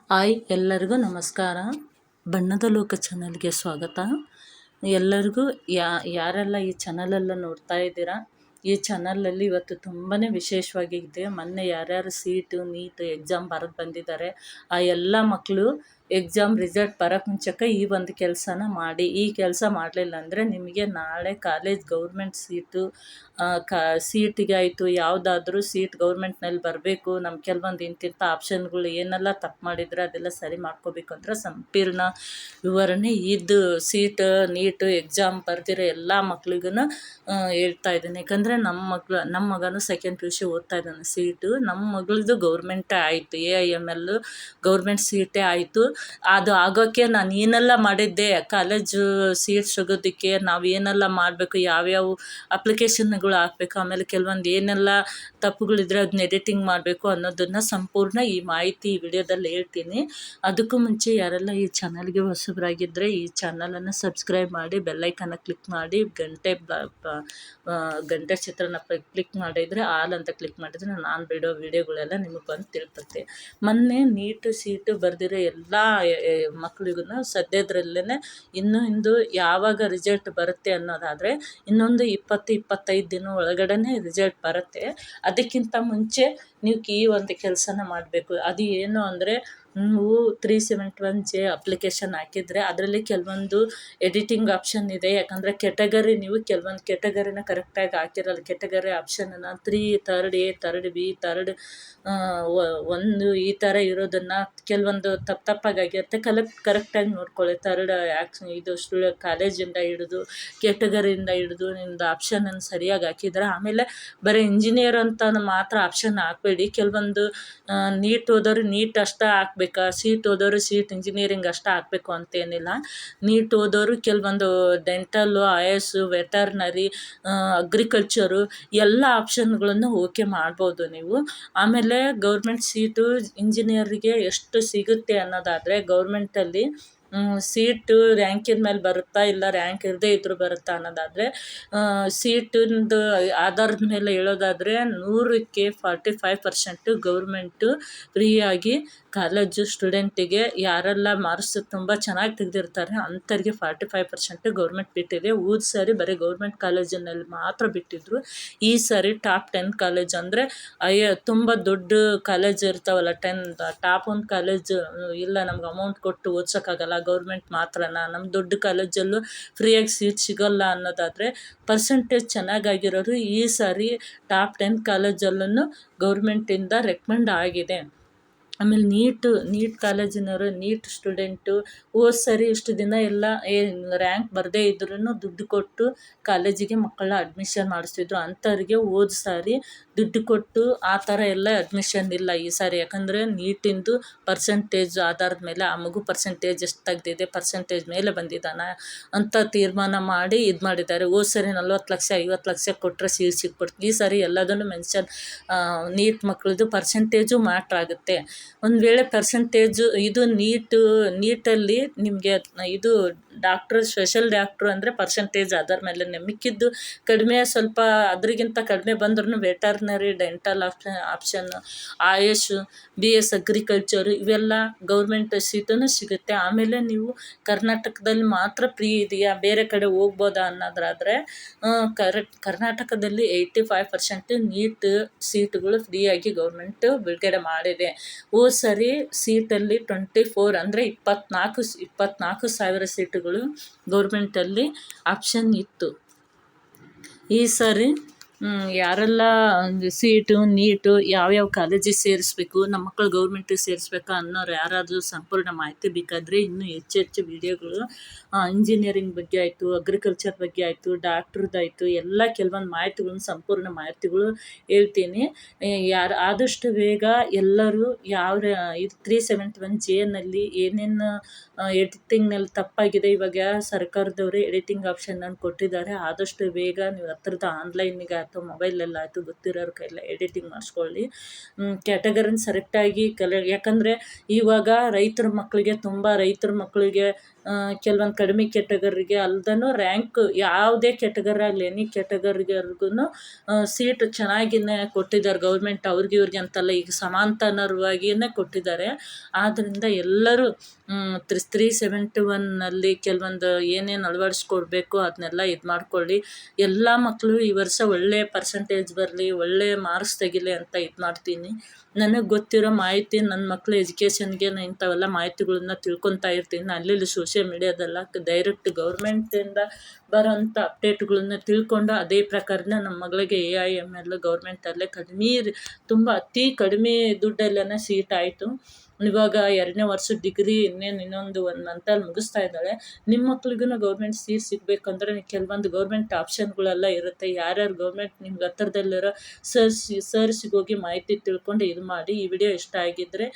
Hi ಎಲ್ಲರಿಗೂ ನಮಸ್ಕಾರ. ಬಣ್ಣದ ಲೋಕ ಚಾನಲ್ಗೆ ಸ್ವಾಗತ. ಎಲ್ಲರಿಗೂ ಯಾರೆಲ್ಲ ಈ ಚಾನಲೆಲ್ಲ ನೋಡ್ತಾ ಇದ್ದೀರಾ, ಈ ಚಾನಲಲ್ಲಿ ಇವತ್ತು ತುಂಬಾ ವಿಶೇಷವಾಗಿದೆ. ಮೊನ್ನೆ ಯಾರ್ಯಾರು ಸೀಟು ನೀಟ್ ಎಕ್ಸಾಮ್ ಬರೆದು ಬಂದಿದ್ದಾರೆ ಆ ಎಲ್ಲ ಮಕ್ಕಳು ಎಕ್ಸಾಮ್ ರಿಸಲ್ಟ್ ಬರೋಕ್ಕೆ ಮುಂಚೆಗೆ ಈ ಒಂದು ಕೆಲಸನ ಮಾಡಿ. ಈ ಕೆಲಸ ಮಾಡಲಿಲ್ಲ ಅಂದರೆ ನಿಮಗೆ ನಾಳೆ ಕಾಲೇಜ್ ಗೌರ್ಮೆಂಟ್ ಸೀಟಿಗೆ ಆಯಿತು, ಯಾವುದಾದ್ರೂ ಸೀಟ್ ಗೌರ್ಮೆಂಟ್ನಲ್ಲಿ ಬರಬೇಕು, ನಮ್ಮ ಕೆಲವೊಂದು ಇಂತಿಂಥ ಆಪ್ಷನ್ಗಳು ಏನೆಲ್ಲ ತಪ್ಪು ಮಾಡಿದರೆ ಅದೆಲ್ಲ ಸರಿ ಮಾಡ್ಕೋಬೇಕು ಅಂದರೆ ಸಂಪೂರ್ಣ ವಿವರಣೆ ಇದು ನೀಟು ಎಕ್ಸಾಮ್ ಬರ್ದಿರೋ ಎಲ್ಲ ಮಕ್ಳಿಗೂ ಹೇಳ್ತಾ ಇದ್ದೀನಿ. ಯಾಕಂದರೆ ನಮ್ಮ ಮಗನೂ ಸೆಕೆಂಡ್ PUC ಓದ್ತಾ ಇದ್ದಾನೆ. ನಮ್ಮ ಮಗಳದು ಗೌರ್ಮೆಂಟೇ ಆಯಿತು, AIML ಗೌರ್ಮೆಂಟ್ ಸೀಟೇ ಆಯಿತು. ಅದು ಆಗೋಕ್ಕೆ ನಾನು ಏನೆಲ್ಲ ಮಾಡಿದ್ದೆ, ಕಾಲೇಜು ಸೀಟ್ ಸಿಗೋದಕ್ಕೆ ನಾವು ಏನೆಲ್ಲ ಮಾಡಬೇಕು, ಯಾವ್ಯಾವ ಅಪ್ಲಿಕೇಶನ್ಗಳು ಹಾಕಬೇಕು, ಆಮೇಲೆ ಕೆಲವೊಂದು ಏನೆಲ್ಲ ತಪ್ಪುಗಳಿದ್ರೆ ಅದನ್ನ ಎಡಿಟಿಂಗ್ ಮಾಡಬೇಕು ಅನ್ನೋದನ್ನು ಸಂಪೂರ್ಣ ಈ ಮಾಹಿತಿ ಈ ವಿಡಿಯೋದಲ್ಲಿ ಹೇಳ್ತೀನಿ. ಅದಕ್ಕೂ ಮುಂಚೆ ಯಾರೆಲ್ಲ ಈ ಚಾನಲ್ಗೆ ಹೊಸಬರಾಗಿದ್ದರೆ ಈ ಚಾನಲನ್ನು ಸಬ್ಸ್ಕ್ರೈಬ್ ಮಾಡಿ, ಬೆಲ್ಲೈಕನ್ನ ಕ್ಲಿಕ್ ಮಾಡಿ, ಗಂಟೆ ಚಿತ್ರನ ಕ್ಲಿಕ್ ಮಾಡಿದರೆ ಆಲ್ ಅಂತ ಕ್ಲಿಕ್ ಮಾಡಿದರೆ ನಾನು ಬಿಡೋ ವಿಡಿಯೋಗಳೆಲ್ಲ ನಿಮಗೆ ಬಂದು ತಿಳ್ಪತ್ತೆ. ಮೊನ್ನೆ ನೀಟು ಸೀಟು ಬರೆದಿರೋ ಎಲ್ಲ ಮಕ್ಕಳಿಗೂ ಸದ್ಯದರಲ್ಲೇ ಇಂದು ಯಾವಾಗ ರಿಸಲ್ಟ್ ಬರುತ್ತೆ ಅನ್ನೋದಾದರೆ ಇನ್ನೊಂದು 20-25 ದಿನ ಒಳಗಡೆ ರಿಸಲ್ಟ್ ಬರುತ್ತೆ. ಅದಕ್ಕಿಂತ ಮುಂಚೆ ನೀವು ಈ ಒಂದು ಕೆಲಸನ ಮಾಡಬೇಕು. ಅದು ಏನು ಅಂದರೆ, ನೀವು 371J ಅಪ್ಲಿಕೇಶನ್ ಹಾಕಿದರೆ ಅದರಲ್ಲಿ ಕೆಲವೊಂದು ಎಡಿಟಿಂಗ್ ಆಪ್ಷನ್ ಇದೆ. ಯಾಕಂದರೆ ನೀವು ಕೆಲವೊಂದು ಕೆಟಗರಿನ ಕರೆಕ್ಟಾಗಿ ಹಾಕಿರಲ್ಲ. ಕೆಟಗರಿ ಆಪ್ಷನನ್ನು 3, 3rd A, 3rd B, 3rd 1 ಈ ಥರ ಇರೋದನ್ನು ಕೆಲವೊಂದು ತಪ್ಪಾಗಿರುತ್ತೆ. ಕರೆಕ್ಟಾಗಿ ನೋಡ್ಕೊಳ್ಳಿ. 3rd ಇದು ಕಾಲೇಜಿಂದ ಹಿಡಿದು ಕೆಟಗರಿಯಿಂದ ಹಿಡಿದು ನಿಮ್ಮದು ಆಪ್ಷನನ್ನು ಸರಿಯಾಗಿ ಹಾಕಿದರೆ ಆಮೇಲೆ ಬರೀ ಇಂಜಿನಿಯರ್ ಅಂತ ಮಾತ್ರ ಆಪ್ಷನ್ ಹಾಕಬೇಡಿ. ಕೆಲವೊಂದು ನೀಟ್ ಓದೋರು ನೀಟ್ ಅಷ್ಟೇ ಹಾಕ್ಬೇಕಾ, ಸೀಟ್ ಓದೋರು ಸೀಟ್ ಇಂಜಿನಿಯರಿಂಗ್ ಅಷ್ಟೇ ಹಾಕಬೇಕು ಅಂತೇನಿಲ್ಲ. ನೀಟ್ ಓದೋರು ಕೆಲವೊಂದು ಡೆಂಟಲ್ಲು, IAS, ವೆಟರ್ನರಿ, ಅಗ್ರಿಕಲ್ಚರು ಎಲ್ಲ ಆಪ್ಷನ್ಗಳನ್ನು ಓಕೆ ಮಾಡ್ಬೋದು ನೀವು. ಆಮೇಲೆ ಗೌರ್ಮೆಂಟ್ ಸೀಟು ಇಂಜಿನಿಯರಿಗೆ ಎಷ್ಟು ಸಿಗುತ್ತೆ ಅನ್ನೋದಾದರೆ, ಗೌರ್ಮೆಂಟಲ್ಲಿ ಸೀಟು ರ್ಯಾಂಕಿನ ಮೇಲೆ ಬರುತ್ತಾ ಇಲ್ಲ ರ್ಯಾಂಕ್ ಇರದೇ ಇದ್ದರೂ ಬರುತ್ತಾ ಅನ್ನೋದಾದರೆ, ಸೀಟಿಂದು ಆಧಾರದ ಮೇಲೆ ಹೇಳೋದಾದರೆ 100ಕ್ಕೆ 45% ಗೌರ್ಮೆಂಟು ಫ್ರೀಯಾಗಿ ಕಾಲೇಜು ಸ್ಟೂಡೆಂಟಿಗೆ ಯಾರೆಲ್ಲ ಮಾರ್ಕ್ಸ್ ತುಂಬ ಚೆನ್ನಾಗಿ ತೆಗೆದಿರ್ತಾರೆ ಅಂಥವ್ರಿಗೆ 45% ಗೌರ್ಮೆಂಟ್ ಬಿಟ್ಟಿದೆ. ಸಾರಿ ಬರೀ ಗೌರ್ಮೆಂಟ್ ಕಾಲೇಜಿನಲ್ಲಿ ಮಾತ್ರ ಬಿಟ್ಟಿದ್ರು. ಈ ಸಾರಿ ಟಾಪ್ 10 ಕಾಲೇಜ್ ಅಂದರೆ ತುಂಬ ದೊಡ್ಡ ಕಾಲೇಜ್ ಇರ್ತಾವಲ್ಲ, ಟಾಪ್ 1 ಕಾಲೇಜು ಇಲ್ಲ ನಮ್ಗೆ ಅಮೌಂಟ್ ಕೊಟ್ಟು ಓದ್ಸೋಕ್ಕಾಗಲ್ಲ, ಗೌರ್ಮೆಂಟ್ ಮಾತ್ರನಾ, ನಮ್ಮ ದೊಡ್ಡ ಕಾಲೇಜಲ್ಲೂ ಫ್ರೀಯಾಗಿ ಸೀಟ್ ಸಿಗೋಲ್ಲ ಅನ್ನೋದಾದರೆ, ಪರ್ಸೆಂಟೇಜ್ ಚೆನ್ನಾಗಾಗಿರೋರು ಈ ಸಾರಿ ಟಾಪ್ 10 ಕಾಲೇಜಲ್ಲೂ ಗೌರ್ಮೆಂಟಿಂದ ರೆಕಮೆಂಡ್ ಆಗಿದೆ. ಆಮೇಲೆ ನೀಟ್ ಕಾಲೇಜಿನವರು ನೀಟ್ ಸ್ಟೂಡೆಂಟು ಸರಿ ಇಷ್ಟು ದಿನ ಎಲ್ಲ ರ್ಯಾಂಕ್ ಬರದೇ ಇದ್ರೂ ದುಡ್ಡು ಕೊಟ್ಟು ಕಾಲೇಜಿಗೆ ಮಕ್ಕಳ ಅಡ್ಮಿಷನ್ ಮಾಡಿಸ್ತಿದ್ರು. ಅಂಥವ್ರಿಗೆ ಸಾರಿ ದುಡ್ಡು ಕೊಟ್ಟು ಆ ಥರ ಎಲ್ಲ ಅಡ್ಮಿಷನ್ ಇಲ್ಲ ಈ ಸಾರಿ. ಯಾಕಂದರೆ ನೀಟಿಂದು ಪರ್ಸೆಂಟೇಜ್ ಆಧಾರದ ಮೇಲೆ ಆ ಮಗು ಪರ್ಸೆಂಟೇಜ್ ಎಷ್ಟು ತೆಗ್ದಿದೆ, ಪರ್ಸೆಂಟೇಜ್ ಮೇಲೆ ಬಂದಿದ್ದಾನೆ ಅಂತ ತೀರ್ಮಾನ ಮಾಡಿ ಇದು ಮಾಡಿದ್ದಾರೆ. ಸರಿ 40 ಲಕ್ಷ 50 ಲಕ್ಷ ಕೊಟ್ಟರೆ ಸೀಟ್ ಸಿಕ್ಬಿಡ್ತು. ಈ ಸಾರಿ ಎಲ್ಲದನ್ನು ಮೆನ್ಷನ್ ನೀಟ್ ಮಕ್ಕಳದು ಪರ್ಸೆಂಟೇಜು ಮ್ಯಾಟ್ರ್ ಆಗುತ್ತೆ. ಒಂದು ವೇಳೆ ಪರ್ಸೆಂಟೇಜು ಇದು ನೀಟಲ್ಲಿ ನಿಮಗೆ ಇದು ಸ್ಪೆಷಲ್ ಡಾಕ್ಟ್ರು ಅಂದರೆ ಪರ್ಸೆಂಟೇಜ್ ಅದರ ಮೇಲೆ ಮಿಕ್ಕಿದ್ದು ಕಡಿಮೆ ಸ್ವಲ್ಪ ಅದರಿಗಿಂತ ಕಡಿಮೆ ಬಂದ್ರೂ veterinary, dental option, IAS, BS agriculture ಇವೆಲ್ಲ ಗೌರ್ಮೆಂಟ್ ಸೀಟೂ ಸಿಗುತ್ತೆ. ಆಮೇಲೆ ನೀವು ಕರ್ನಾಟಕದಲ್ಲಿ ಮಾತ್ರ ಫ್ರೀ ಇದೆಯಾ, ಬೇರೆ ಕಡೆ ಹೋಗ್ಬೋದಾ ಅನ್ನೋದಾದರೆ ಕರ್ನಾಟಕದಲ್ಲಿ 85% ನೀಟ್ ಸೀಟುಗಳು ಫ್ರೀಯಾಗಿ ಗೌರ್ಮೆಂಟು ಬಿಡುಗಡೆ ಮಾಡಿದೆ. ಸರಿ ಸೀಟಲ್ಲಿ 24 ಅಂದರೆ 24,000 ಸೀಟುಗಳು ಗೌರ್ಮೆಂಟಲ್ಲಿ ಆಪ್ಷನ್ ಇತ್ತು. ಈ ಸಾರಿ ಯಾರೆಲ್ಲ ಸೀಟು ನೀಟು ಯಾವ್ಯಾವ ಕಾಲೇಜಿಗೆ ಸೇರಿಸ್ಬೇಕು, ನಮ್ಮ ಮಕ್ಕಳು ಗೌರ್ಮೆಂಟಿಗೆ ಸೇರಿಸ್ಬೇಕಾ ಅನ್ನೋರು ಯಾರಾದರೂ ಸಂಪೂರ್ಣ ಮಾಹಿತಿ ಬೇಕಾದರೆ ಇನ್ನೂ ಹೆಚ್ಚು ವಿಡಿಯೋಗಳು ಇಂಜಿನಿಯರಿಂಗ್ ಬಗ್ಗೆ ಆಯಿತು, ಅಗ್ರಿಕಲ್ಚರ್ ಬಗ್ಗೆ ಆಯಿತು, ಡಾಕ್ಟ್ರದ್ದಾಯಿತು ಎಲ್ಲ ಕೆಲವೊಂದು ಮಾಹಿತಿಗಳನ್ನು ಸಂಪೂರ್ಣ ಮಾಹಿತಿಗಳು ಹೇಳ್ತೀನಿ. ಆದಷ್ಟು ಬೇಗ ಎಲ್ಲರೂ ಇದು 371Jನಲ್ಲಿ ಏನೇನು ಎಡಿಟಿಂಗ್ನಲ್ಲಿ ತಪ್ಪಾಗಿದೆ, ಇವಾಗ ಸರ್ಕಾರದವರೇ ಎಡಿಟಿಂಗ್ ಆಪ್ಷನನ್ನು ಕೊಟ್ಟಿದ್ದಾರೆ. ಆದಷ್ಟು ಬೇಗ ನೀವು ಹತ್ರದ ಆನ್ಲೈನಿಗೆ ಅಥವಾ ಮೊಬೈಲಲ್ಲಾಯಿತು ಗೊತ್ತಿರೋರ ಕೈಲ ಎಡಿಟಿಂಗ್ ಮಾಡಿಸ್ಕೊಳ್ಳಿ. ಕ್ಯಾಟಗರಿನ ಸರೆಕ್ಟಾಗಿ ಯಾಕಂದರೆ ಇವಾಗ ರೈತರ ಮಕ್ಕಳಿಗೆ ಕೆಲವೊಂದು ಕಡಿಮೆ ಕೆಟಗರಿಗೆ ಅಲ್ದನೂ ರ್ಯಾಂಕ್ ಯಾವುದೇ ಕೆಟಗರಿ ಆಗಲಿ ಎನಿ ಕೆಟಗರಿಗರ್ಗು ಸೀಟ್ ಚೆನ್ನಾಗಿಯೇ ಕೊಟ್ಟಿದ್ದಾರೆ ಗೌರ್ಮೆಂಟ್ ಅವ್ರಿಗೆ ಇವ್ರಿಗೆ ಅಂತಲ್ಲ, ಈಗ ಸಮಾಂತರವಾಗಿಯೇ ಕೊಟ್ಟಿದ್ದಾರೆ. ಆದ್ದರಿಂದ ಎಲ್ಲರೂ 371ನಲ್ಲಿ ಕೆಲವೊಂದು ಏನೇನು ಅಳವಡಿಸ್ಕೊಡ್ಬೇಕು ಅದನ್ನೆಲ್ಲ ಇದು ಮಾಡ್ಕೊಳ್ಳಿ. ಎಲ್ಲ ಮಕ್ಕಳು ಈ ವರ್ಷ ಒಳ್ಳೆಯ ಪರ್ಸೆಂಟೇಜ್ ಬರಲಿ, ಒಳ್ಳೆಯ ಮಾರ್ಕ್ಸ್ ತೆಗಿಲಿ ಅಂತ ಇದು ಮಾಡ್ತೀನಿ. ನನಗೆ ಗೊತ್ತಿರೋ ಮಾಹಿತಿ ನನ್ನ ಮಕ್ಕಳ ಎಜುಕೇಷನ್ಗೆ ಇಂಥವೆಲ್ಲ ಮಾಹಿತಿಗಳನ್ನ ತಿಳ್ಕೊತಾ ಇರ್ತೀನಿ. ಅಲ್ಲಿ ಸೋಷಿಯಲ್ ಮೀಡಿಯಾದಲ್ಲ, ಡೈರೆಕ್ಟ್ ಗೌರ್ಮೆಂಟಿಂದ ಬರೋಂಥ ಅಪ್ಡೇಟ್ಗಳನ್ನ ತಿಳ್ಕೊಂಡು ಅದೇ ಪ್ರಕಾರನ ನಮ್ಮ ಮಗಳಿಗೆ AIML ಗೌರ್ಮೆಂಟಲ್ಲೇ ತುಂಬ ಅತಿ ಕಡಿಮೆ ದುಡ್ಡಲ್ಲೇ ಸೀಟ್ ಆಯಿತು. ಇವಾಗ 2ನೇ ವರ್ಷದ ಡಿಗ್ರಿ ಇನ್ನೊಂದು 1 ಮಂತಲ್ಲಿ ಮುಗಿಸ್ತಾ ಇದ್ದಾಳೆ. ನಿಮ್ಮ ಮಕ್ಳಿಗೂ ಗೌರ್ಮೆಂಟ್ ಸೀಟ್ ಸಿಗಬೇಕಂದ್ರೆ ಕೆಲವೊಂದು ಗೌರ್ಮೆಂಟ್ ಆಪ್ಷನ್ಗಳೆಲ್ಲ ಇರುತ್ತೆ. ಯಾರ್ಯಾರು ಗೌರ್ಮೆಂಟ್ ನಿಮ್ಗೆ ಹತ್ರದಲ್ಲಿರೋ ಸರ್ಸಿಗೋಗಿ ಮಾಹಿತಿ ತಿಳ್ಕೊಂಡು ಇದು ಮಾಡಿ. ಈ ವಿಡಿಯೋ ಇಷ್ಟ ಆಗಿದ್ದರೆ